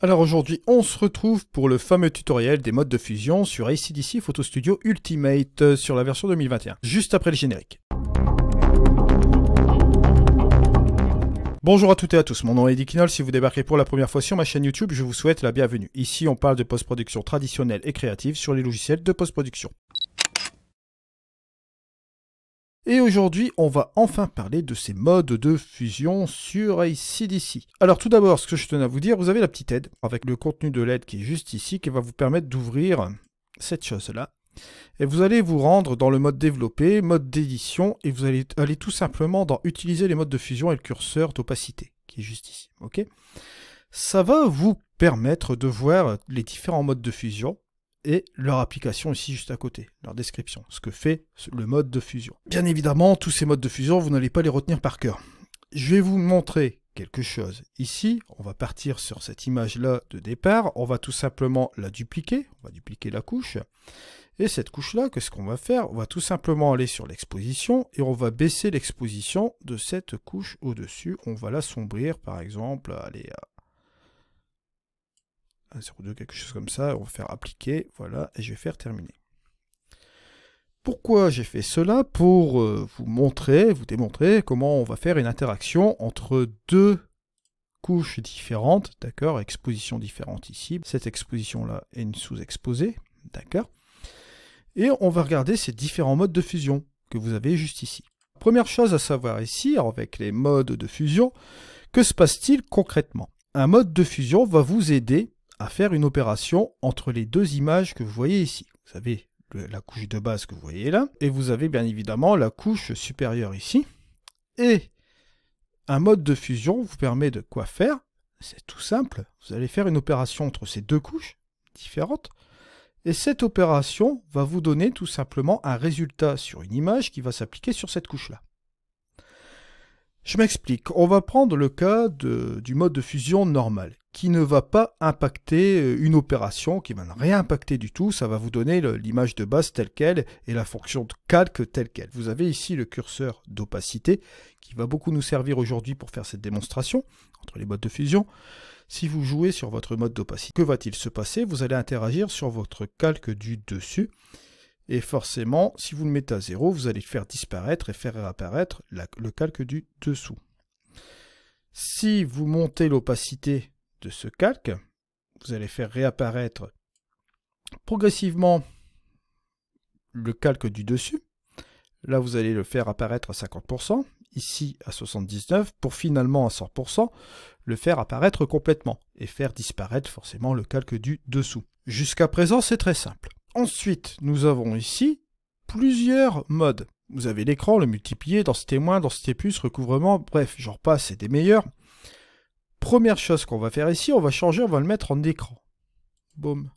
Alors aujourd'hui, on se retrouve pour le fameux tutoriel des modes de fusion sur AC/DC Photo Studio Ultimate sur la version 2021, juste après le générique. Bonjour à toutes et à tous, mon nom est Eddie Knoll. Si vous débarquez pour la première fois sur ma chaîne YouTube, je vous souhaite la bienvenue. Ici, on parle de post-production traditionnelle et créative sur les logiciels de post-production. Et aujourd'hui, on va enfin parler de ces modes de fusion sur AC/DC. Alors tout d'abord, ce que je tenais à vous dire, vous avez la petite aide avec le contenu de l'aide qui est juste ici, qui va vous permettre d'ouvrir cette chose-là. Et vous allez vous rendre dans le mode développé, mode d'édition, et vous allez aller tout simplement dans utiliser les modes de fusion et le curseur d'opacité, qui est juste ici. Ok ? Ça va vous permettre de voir les différents modes de fusion et leur application ici juste à côté, leur description, ce que fait le mode de fusion. Bien évidemment, tous ces modes de fusion, vous n'allez pas les retenir par cœur. Je vais vous montrer quelque chose ici. On va partir sur cette image-là de départ. On va tout simplement la dupliquer. On va dupliquer la couche. Et cette couche-là, qu'est-ce qu'on va faire? On va tout simplement aller sur l'exposition et on va baisser l'exposition de cette couche au-dessus. On va l'assombrir, par exemple, allez, à 0,2, quelque chose comme ça. On va faire appliquer, voilà, et je vais faire terminer. Pourquoi j'ai fait cela? Pour vous montrer, vous démontrer comment on va faire une interaction entre deux couches différentes, d'accord, expositions différentes ici. Cette exposition-là est une sous-exposée, d'accord. Et on va regarder ces différents modes de fusion que vous avez juste ici. Première chose à savoir ici, avec les modes de fusion, que se passe-t-il concrètement? Un mode de fusion va vous aider à faire une opération entre les deux images que vous voyez ici. Vous avez la couche de base que vous voyez là, et vous avez bien évidemment la couche supérieure ici. Et un mode de fusion vous permet de quoi faire? C'est tout simple, vous allez faire une opération entre ces deux couches différentes, et cette opération va vous donner tout simplement un résultat sur une image qui va s'appliquer sur cette couche-là. Je m'explique. On va prendre le cas du mode de fusion normal, qui ne va pas impacter une opération, qui va ne rien impacter du tout. Ça va vous donner l'image de base telle qu'elle et la fonction de calque telle qu'elle. Vous avez ici le curseur d'opacité, qui va beaucoup nous servir aujourd'hui pour faire cette démonstration entre les modes de fusion. Si vous jouez sur votre mode d'opacité, que va-t-il se passer? Vous allez interagir sur votre calque du dessus. Et forcément, si vous le mettez à 0, vous allez le faire disparaître et faire réapparaître le calque du dessous. Si vous montez l'opacité de ce calque, vous allez faire réapparaître progressivement le calque du dessus. Là, vous allez le faire apparaître à 50%, ici à 79%, pour finalement à 100%, le faire apparaître complètement et faire disparaître forcément le calque du dessous. Jusqu'à présent, c'est très simple. Ensuite, nous avons ici plusieurs modes. Vous avez l'écran, le multiplier, densité moins, densité plus, recouvrement, bref, j'en passe, c'est des meilleurs. Première chose qu'on va faire ici, on va changer, on va le mettre en écran. Boum.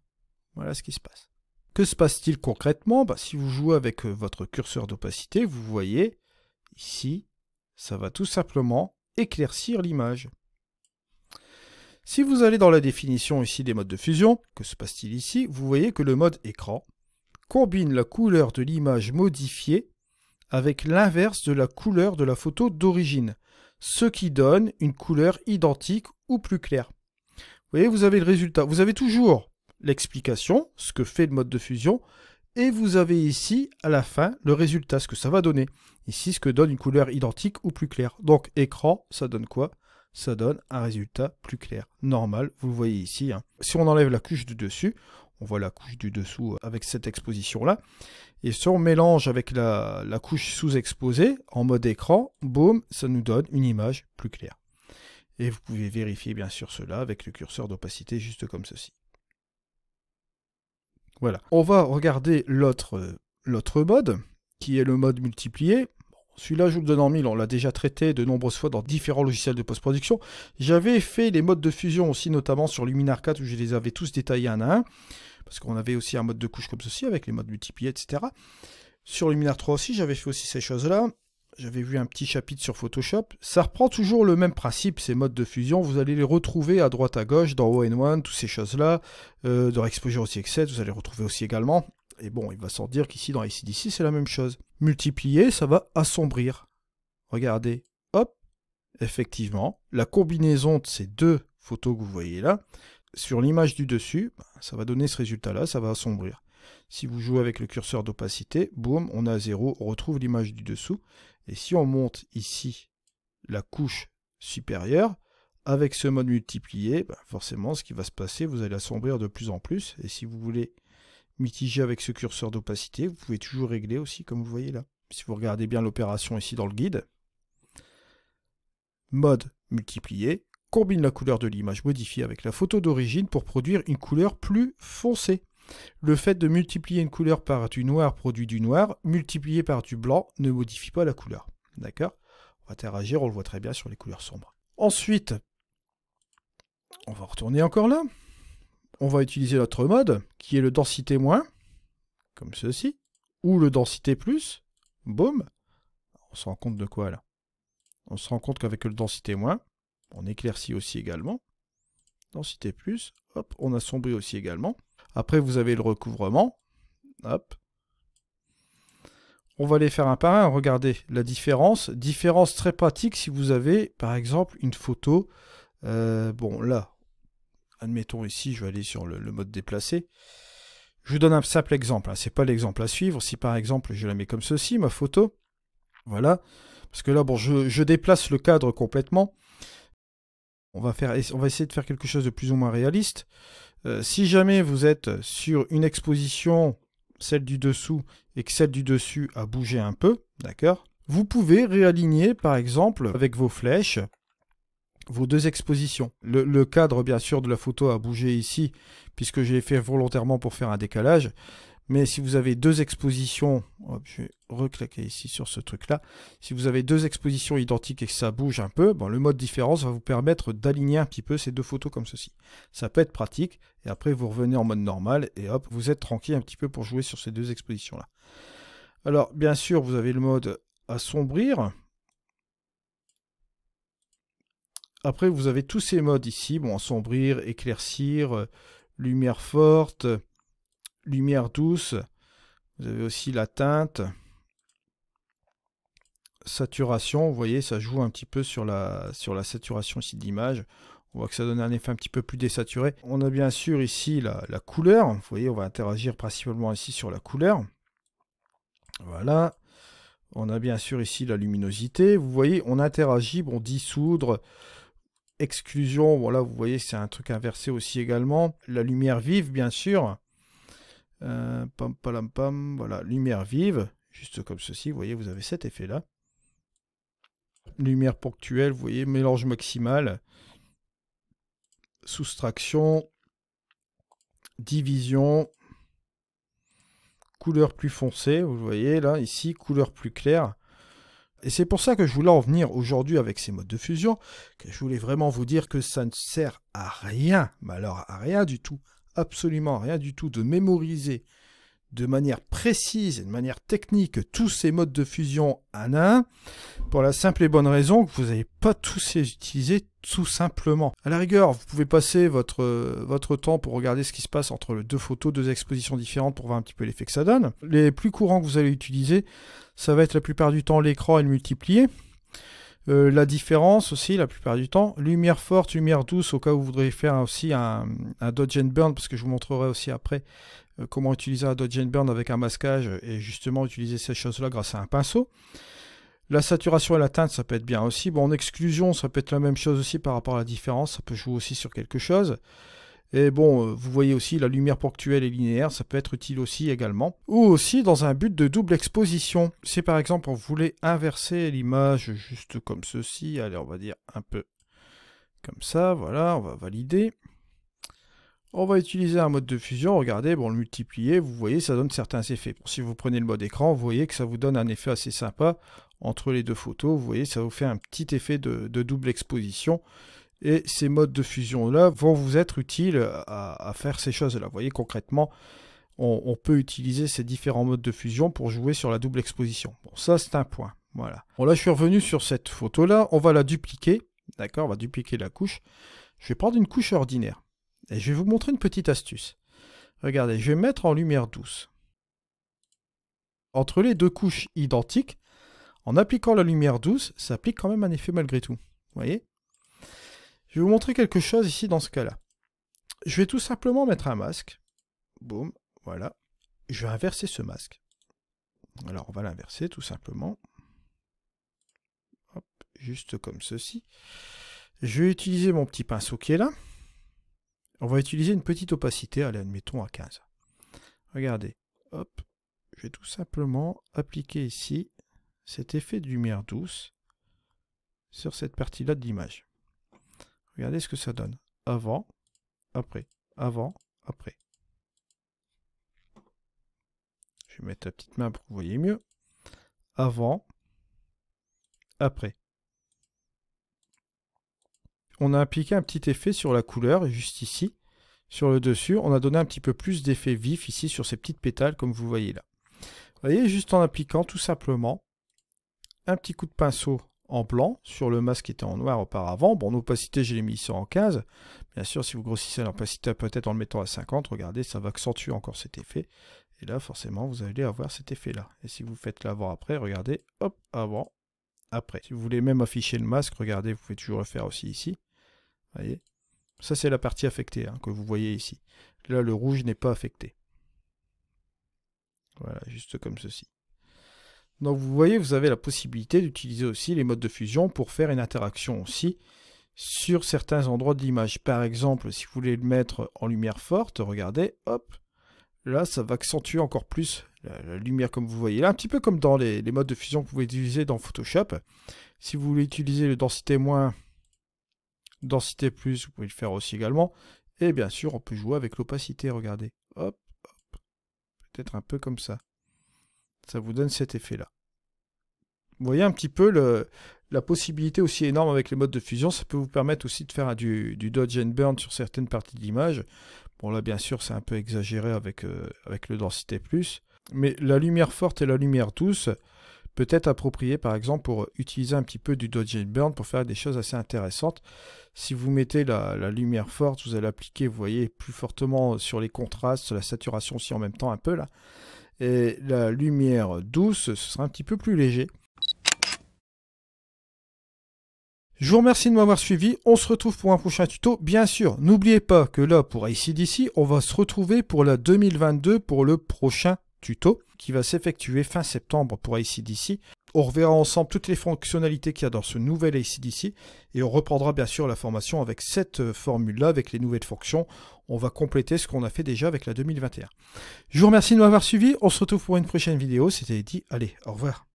Voilà ce qui se passe. Que se passe-t-il concrètement? Si vous jouez avec votre curseur d'opacité, vous voyez ici, ça va tout simplement éclaircir l'image. Si vous allez dans la définition ici des modes de fusion, que se passe-t-il ici? Vous voyez que le mode écran combine la couleur de l'image modifiée avec l'inverse de la couleur de la photo d'origine, ce qui donne une couleur identique ou plus claire. Vous voyez, vous avez le résultat. Vous avez toujours l'explication, ce que fait le mode de fusion, et vous avez ici, à la fin, le résultat, ce que ça va donner. Ici, ce que donne une couleur identique ou plus claire. Donc, écran, ça donne quoi? Ça donne un résultat plus clair, normal, vous le voyez ici. Si on enlève la couche du dessus, on voit la couche du dessous avec cette exposition-là. Et si on mélange avec la couche sous-exposée, en mode écran, boum, ça nous donne une image plus claire. Et vous pouvez vérifier bien sûr cela avec le curseur d'opacité, juste comme ceci. Voilà. On va regarder l'autre mode, qui est le mode multiplié. Celui-là, je vous le donne en mille, on l'a déjà traité de nombreuses fois dans différents logiciels de post-production. J'avais fait les modes de fusion aussi, notamment sur Luminar 4, où je les avais tous détaillés un à un, parce qu'on avait aussi un mode de couche comme ceci, avec les modes multipliés, etc. Sur Luminar 3 aussi, j'avais fait aussi ces choses-là. J'avais vu un petit chapitre sur Photoshop. Ça reprend toujours le même principe, ces modes de fusion. Vous allez les retrouver à droite à gauche, dans All-in-One, toutes ces choses-là. Dans Exposure aussi X7, vous allez les retrouver aussi également. Et bon, il va sans dire qu'ici, dans AC/DC, c'est la même chose. Multiplier, ça va assombrir. Regardez, hop, effectivement, la combinaison de ces deux photos que vous voyez là, sur l'image du dessus, ça va donner ce résultat-là, ça va assombrir. Si vous jouez avec le curseur d'opacité, boum, on est à 0, on retrouve l'image du dessous. Et si on monte ici la couche supérieure, avec ce mode multiplié, forcément, ce qui va se passer, vous allez assombrir de plus en plus. Et si vous voulez mitiger avec ce curseur d'opacité, vous pouvez toujours régler aussi, comme vous voyez là. Si vous regardez bien l'opération ici dans le guide, mode multiplié, combine la couleur de l'image modifiée avec la photo d'origine pour produire une couleur plus foncée. Le fait de multiplier une couleur par du noir produit du noir, multiplié par du blanc ne modifie pas la couleur. D'accord? On va interagir, on le voit très bien sur les couleurs sombres. Ensuite, on va retourner encore là. On va utiliser notre mode, qui est le densité moins, comme ceci, ou le densité plus, boum. On se rend compte de quoi là? On se rend compte qu'avec le densité moins, on éclaircit aussi également. Densité plus, hop, on assombrit aussi également. Après, vous avez le recouvrement. Hop. On va les faire un par un. Regardez la différence. Différence très pratique si vous avez, par exemple, une photo. Bon, là, admettons ici, je vais aller sur le mode déplacé. Je vous donne un simple exemple. Ce n'est pas l'exemple à suivre. Si, par exemple, je la mets comme ceci, ma photo. Voilà. Parce que là, bon, je déplace le cadre complètement. On va essayer de faire quelque chose de plus ou moins réaliste. Si jamais vous êtes sur une exposition, celle du dessous, et que celle du dessus a bougé un peu, d'accord, vous pouvez réaligner, par exemple, avec vos flèches, vos deux expositions. Le cadre, bien sûr, de la photo a bougé ici, puisque j'ai fait volontairement pour faire un décalage. Mais si vous avez deux expositions, hop, je vais recliquer ici sur ce truc-là. Si vous avez deux expositions identiques et que ça bouge un peu, bon, le mode différence va vous permettre d'aligner un petit peu ces deux photos comme ceci. Ça peut être pratique. Et après, vous revenez en mode normal et hop, vous êtes tranquille un petit peu pour jouer sur ces deux expositions-là. Alors, bien sûr, vous avez le mode assombrir. Après, vous avez tous ces modes ici. Bon, assombrir, éclaircir, lumière forte, lumière douce, vous avez aussi la teinte, saturation, vous voyez, ça joue un petit peu sur la saturation ici de l'image. On voit que ça donne un effet un petit peu plus désaturé. On a bien sûr ici la couleur, vous voyez, on va interagir principalement ici sur la couleur. Voilà. On a bien sûr ici la luminosité, vous voyez, on interagit, bon, dissoudre, exclusion, voilà, vous voyez, c'est un truc inversé aussi également. La lumière vive, bien sûr. Pam, palam, pam, voilà, lumière vive, juste comme ceci, vous voyez, vous avez cet effet-là. Lumière ponctuelle, vous voyez, mélange maximal, soustraction, division, couleur plus foncée, vous voyez là, ici, couleur plus claire. Et c'est pour ça que je voulais en venir aujourd'hui avec ces modes de fusion, que je voulais vraiment vous dire que ça ne sert à rien, mais alors à rien du tout, absolument rien du tout, de mémoriser de manière précise et de manière technique tous ces modes de fusion un à un, pour la simple et bonne raison que vous n'avez pas tous les utiliser tout simplement. À la rigueur, vous pouvez passer votre temps pour regarder ce qui se passe entre les deux photos, deux expositions différentes pour voir un petit peu l'effet que ça donne. Les plus courants que vous allez utiliser, ça va être la plupart du temps l'écran et le multiplié. La différence aussi, la plupart du temps, lumière forte, lumière douce, au cas où vous voudrez faire aussi un dodge and burn, parce que je vous montrerai aussi après comment utiliser un dodge and burn avec un masquage et justement utiliser ces choses-là grâce à un pinceau. La saturation et la teinte, ça peut être bien aussi. Bon, en exclusion, ça peut être la même chose aussi par rapport à la différence, ça peut jouer aussi sur quelque chose. Et bon, vous voyez aussi la lumière ponctuelle et linéaire, ça peut être utile aussi également. Ou aussi dans un but de double exposition. Si par exemple on voulait inverser l'image juste comme ceci, allez on va dire un peu comme ça, voilà, on va valider. On va utiliser un mode de fusion, regardez, bon le multiplier, vous voyez ça donne certains effets. Bon, si vous prenez le mode écran, vous voyez que ça vous donne un effet assez sympa entre les deux photos, vous voyez ça vous fait un petit effet de double exposition. Et ces modes de fusion-là vont vous être utiles à faire ces choses-là. Vous voyez, concrètement, on peut utiliser ces différents modes de fusion pour jouer sur la double exposition. Bon, ça, c'est un point. Voilà. Bon, là, je suis revenu sur cette photo-là. On va la dupliquer. D'accord, on va dupliquer la couche. Je vais prendre une couche ordinaire. Et je vais vous montrer une petite astuce. Regardez, je vais mettre en lumière douce. Entre les deux couches identiques, en appliquant la lumière douce, ça applique quand même un effet malgré tout. Vous voyez ? Je vais vous montrer quelque chose ici dans ce cas-là. Je vais tout simplement mettre un masque. Boum, voilà. Je vais inverser ce masque. Alors, on va l'inverser tout simplement. Hop, juste comme ceci. Je vais utiliser mon petit pinceau qui est là. On va utiliser une petite opacité, allez, admettons à 15. Regardez, hop, je vais tout simplement appliquer ici cet effet de lumière douce sur cette partie-là de l'image. Regardez ce que ça donne. Avant, après, avant, après. Je vais mettre la petite main pour que vous voyez mieux. Avant, après. On a appliqué un petit effet sur la couleur, juste ici. Sur le dessus, on a donné un petit peu plus d'effet vif ici sur ces petites pétales, comme vous voyez là. Vous voyez, juste en appliquant tout simplement un petit coup de pinceau en blanc sur le masque qui était en noir auparavant. Bon, l'opacité, je l'ai mis ici en 15. Bien sûr, si vous grossissez l'opacité peut-être en le mettant à 50, regardez, ça va accentuer encore cet effet. Et là, forcément, vous allez avoir cet effet-là. Et si vous faites l'avant-après, regardez, hop, avant, après. Si vous voulez même afficher le masque, regardez, vous pouvez toujours le faire aussi ici. Vous voyez, ça c'est la partie affectée hein, que vous voyez ici. Là, le rouge n'est pas affecté. Voilà, juste comme ceci. Donc vous voyez, vous avez la possibilité d'utiliser aussi les modes de fusion pour faire une interaction aussi sur certains endroits de l'image. Par exemple, si vous voulez le mettre en lumière forte, regardez, hop, là ça va accentuer encore plus la lumière comme vous voyez là, un petit peu comme dans les modes de fusion que vous pouvez utiliser dans Photoshop. Si vous voulez utiliser le densité moins, densité plus, vous pouvez le faire aussi également. Et bien sûr, on peut jouer avec l'opacité, regardez, hop, hop, peut-être un peu comme ça. Ça vous donne cet effet-là. Vous voyez un petit peu la possibilité aussi énorme avec les modes de fusion. Ça peut vous permettre aussi de faire du dodge and burn sur certaines parties de l'image. Bon là, bien sûr, c'est un peu exagéré avec le densité plus. Mais la lumière forte et la lumière douce peut être appropriée, par exemple, pour utiliser un petit peu du dodge and burn pour faire des choses assez intéressantes. Si vous mettez la lumière forte, vous allez appliquer, vous voyez, plus fortement sur les contrastes, sur la saturation aussi en même temps un peu là. Et la lumière douce, ce sera un petit peu plus léger. Je vous remercie de m'avoir suivi, on se retrouve pour un prochain tuto. Bien sûr, n'oubliez pas que là, pour AC/DC, on va se retrouver pour la 2022 pour le prochain tuto qui va s'effectuer fin septembre pour AC/DC. On reverra ensemble toutes les fonctionnalités qu'il y a dans ce nouvel AC/DC et on reprendra bien sûr la formation avec cette formule-là, avec les nouvelles fonctions. On va compléter ce qu'on a fait déjà avec la 2021. Je vous remercie de m'avoir suivi, on se retrouve pour une prochaine vidéo. C'était Eddy, allez, au revoir.